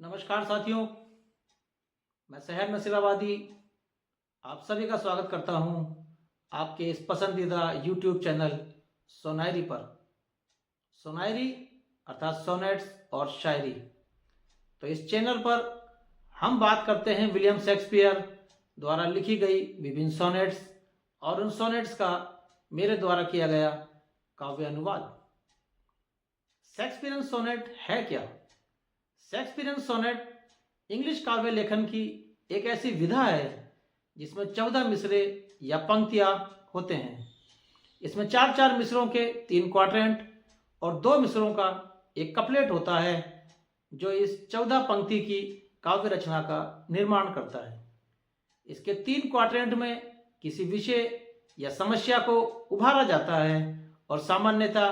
नमस्कार साथियों, मैं शहर नसीराबादी आप सभी का स्वागत करता हूं आपके इस पसंदीदा यूट्यूब चैनल सोनायरी पर। सोनायरी अर्थात सोनेट्स और शायरी। तो इस चैनल पर हम बात करते हैं विलियम शेक्सपियर द्वारा लिखी गई विभिन्न सोनेट्स और उन सोनेट्स का मेरे द्वारा किया गया काव्य अनुवाद। शेक्सपियरन सोनेट है क्या? शेक्सपियरन सोनेट इंग्लिश काव्य लेखन की एक ऐसी विधा है जिसमें 14 मिसरे या पंक्तियां होते हैं। इसमें 4-4 मिसरों के 3 क्वाड्रेंट और 2 मिसरों का एक कपलेट होता है जो इस 14 पंक्ति की काव्य रचना का निर्माण करता है। इसके 3 क्वाड्रेंट में किसी विषय या समस्या को उभारा जाता है और सामान्यतः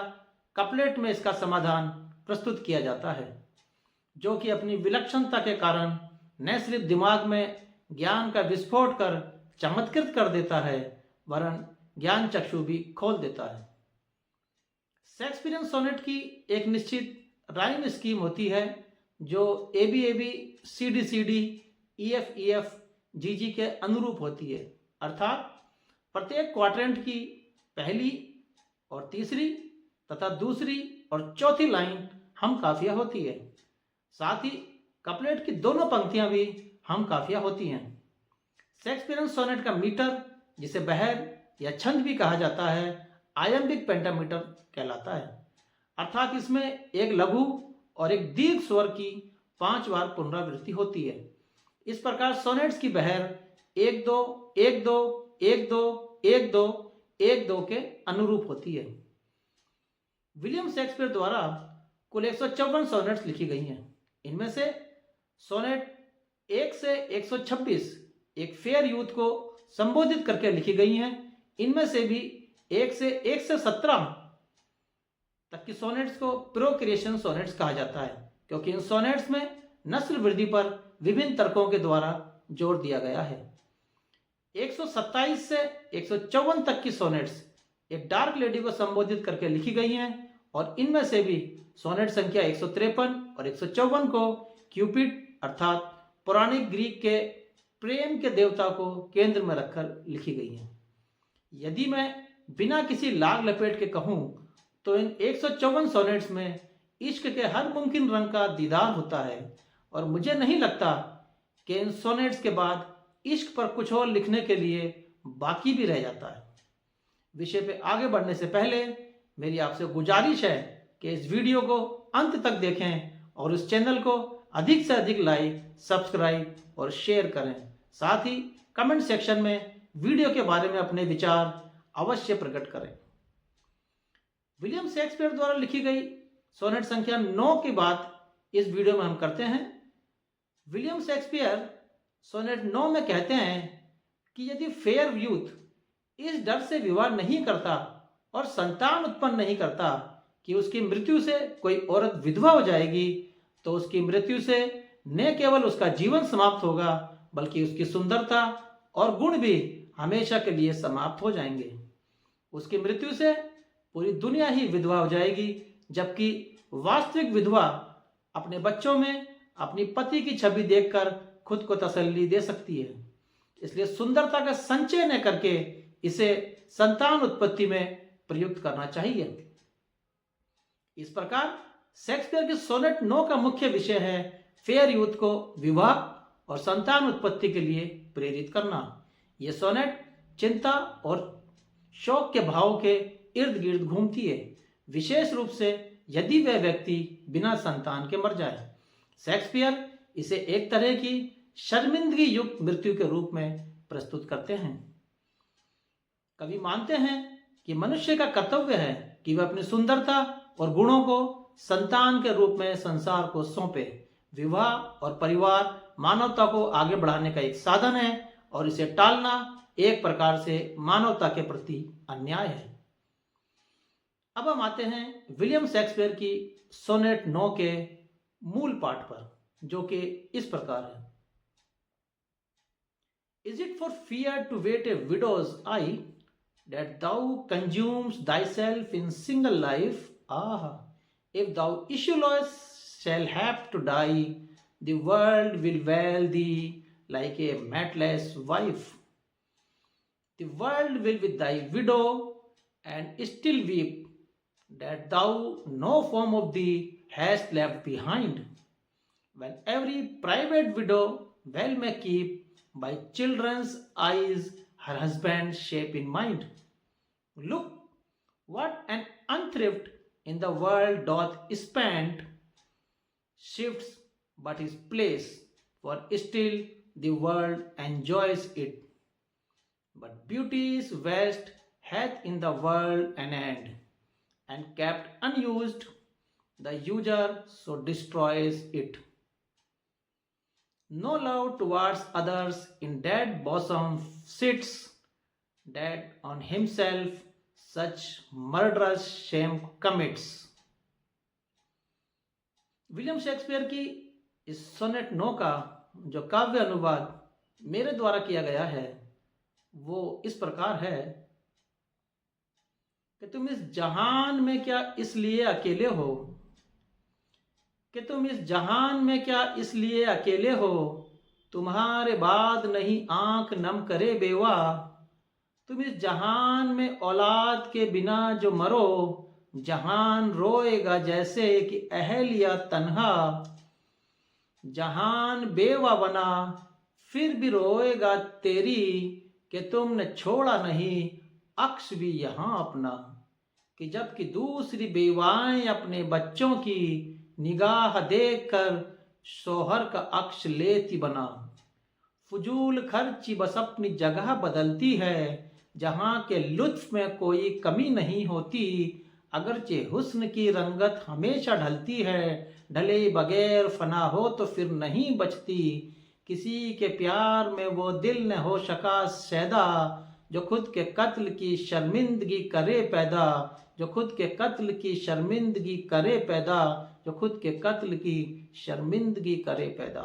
कपलेट में इसका समाधान प्रस्तुत किया जाता है, जो कि अपनी विलक्षणता के कारण न सिर्फ दिमाग में ज्ञान का विस्फोट कर चमत्कृत कर देता है, वरन ज्ञान चक्षु भी खोल देता है। शेक्सपियरन सोनेट की एक निश्चित राइम स्कीम होती है जो ABAB, CD EF GG के अनुरूप होती है, अर्थात प्रत्येक क्वाड्रेंट की पहली और तीसरी तथा दूसरी और चौथी लाइन हम काफिया होती है। साथ ही कपलेट की दोनों पंक्तियां भी हम काफिया होती हैं। शेक्सपियरन सोनेट का मीटर, जिसे बहर या छंद भी कहा जाता है, आयम्बिक पेंटामीटर कहलाता है, अर्थात इसमें एक लघु और एक दीर्घ स्वर की 5 बार पुनरावृत्ति होती है। इस प्रकार सोनेट्स की बहर 1-2 1-2 1-2 1-2 1-2 के अनुरूप होती है। विलियम शेक्सपियर द्वारा कुल 154 सोनेट्स लिखी गई हैं। इनमें से सोनेट 1 से 126 एक फेयर यूथ को संबोधित करके लिखी गई हैं। इनमें से भी 1 से 17 तक की सोनेट्स को प्रोक्रिएशन सोनेट्स कहा जाता है, क्योंकि इन सोनेट्स में नस्ल वृद्धि पर विभिन्न तर्कों के द्वारा जोर दिया गया है। 127 से 154 तक की सोनेट्स एक डार्क लेडी को संबोधित करके लिखी गई हैं और इनमें से भी सोनेट संख्या 153 और 154 को क्यूपिड अर्थात पौराणिक ग्रीक के प्रेम के देवता को केंद्र में रखकर लिखी गई हैं। यदि मैं बिना किसी लाग लपेट के कहूं तो इन 154 सोनेट्स में इश्क के हर मुमकिन रंग का दीदार होता है और मुझे नहीं लगता कि इन सोनेट्स के बाद इश्क पर कुछ और लिखने के लिए बाकी भी रह जाता है। विषय पे आगे बढ़ने से पहले मेरी आपसे गुजारिश है कि इस वीडियो को अंत तक देखें और इस चैनल को अधिक से अधिक लाइक, सब्सक्राइब और शेयर करें। साथ ही कमेंट सेक्शन में वीडियो के बारे में अपने विचार अवश्य प्रकट करें। विलियम शेक्सपियर द्वारा लिखी गई सोनेट संख्या 9 की बात इस वीडियो में हम करते हैं। विलियम शेक्सपियर सोनेट 9 में कहते हैं कि यदि फेयर यूथ इस डर से विवाह नहीं करता और संतान उत्पन्न नहीं करता कि उसकी मृत्यु से कोई औरत विधवा हो जाएगी, तो उसकी मृत्यु से न केवल उसका जीवन समाप्त होगा बल्कि उसकी सुंदरता और गुण भी हमेशा के लिए समाप्त हो जाएंगे। उसकी मृत्यु से पूरी दुनिया ही विधवा हो जाएगी, जबकि वास्तविक विधवा अपने बच्चों में अपनी पति की छवि देखकर खुद को तसल्ली दे सकती है। इसलिए सुंदरता का संचय न करके इसे संतान उत्पत्ति में प्रयुक्त करना चाहिए। इस प्रकार शेक्सपियर के सोनेट 9 का मुख्य विषय है फेयर यूथ को विवाह और संतान उत्पत्ति के लिए प्रेरित करना। यह सोनेट चिंता और शोक के भाव के इर्द गिर्द घूमती है, विशेष रूप से यदि वह व्यक्ति बिना संतान के मर जाए। शेक्सपियर इसे एक तरह की शर्मिंदगी युक्त मृत्यु के रूप में प्रस्तुत करते हैं। कवि मानते हैं कि मनुष्य का कर्तव्य है कि वह अपनी सुंदरता और गुणों को संतान के रूप में संसार को सौंपे। विवाह और परिवार मानवता को आगे बढ़ाने का एक साधन है और इसे टालना एक प्रकार से मानवता के प्रति अन्याय है। अब हम आते हैं विलियम शेक्सपियर की सोनेट 9 के मूल पाठ पर, जो कि इस प्रकार है। Is it for fear to wait a widow's eye that thou consumest thyself in single life? Ah, if thou issueless shall have to die, the world will veil thee like a matless wife. The world will be thy widow and still weep that thou no form of thee hast left behind. When every private widow well may keep by children's eyes her husband's shape in mind. Look, what an unthrift in the world doth spend, shifts but his place, for still the world enjoys it. But beauty's waste hath in the world an end, and kept unused, the user so destroys it. No love towards others in dead bosom sits, that on himself such murderous shame commits. William Shakespeare की इस sonnet 9 का जो काव्य अनुवाद मेरे द्वारा किया गया है वो इस प्रकार है कि तुम इस जहान में क्या इसलिए अकेले हो, कि तुम इस जहान में क्या इसलिए अकेले हो, तुम्हारे बाद नहीं आंख नम करे बेवा। तुम इस जहान में औलाद के बिना जो मरो, जहान रोएगा जैसे कि अहलिया तन्हा। जहान बेवा बना फिर भी रोएगा तेरी, कि तुमने छोड़ा नहीं अक्स भी यहाँ अपना। कि जबकि दूसरी बेवाएं अपने बच्चों की निगाह देखकर शोहर का अक्स लेती बना। फजूल खर्ची बस अपनी जगह बदलती है, जहाँ के लुत्फ में कोई कमी नहीं होती। अगरचे हुस्न की रंगत हमेशा ढलती है, ढले बगैर फना हो तो फिर नहीं बचती। किसी के प्यार में वो दिल न हो सका सैदा, जो खुद के कत्ल की शर्मिंदगी करे पैदा। जो खुद के कत्ल की शर्मिंदगी करे पैदा, जो खुद के कत्ल की शर्मिंदगी करे पैदा।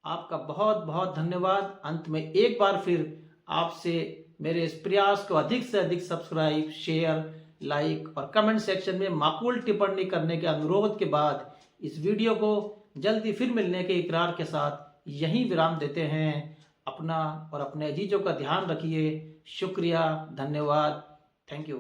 आपका बहुत बहुत धन्यवाद। अंत में एक बार फिर आपसे मेरे इस प्रयास को अधिक से अधिक सब्सक्राइब, शेयर, लाइक और कमेंट सेक्शन में माकूल टिप्पणी करने के अनुरोध के बाद इस वीडियो को जल्दी फिर मिलने के इकरार के साथ यहीं विराम देते हैं। अपना और अपने अजीजों का ध्यान रखिए। शुक्रिया, धन्यवाद, थैंक यू।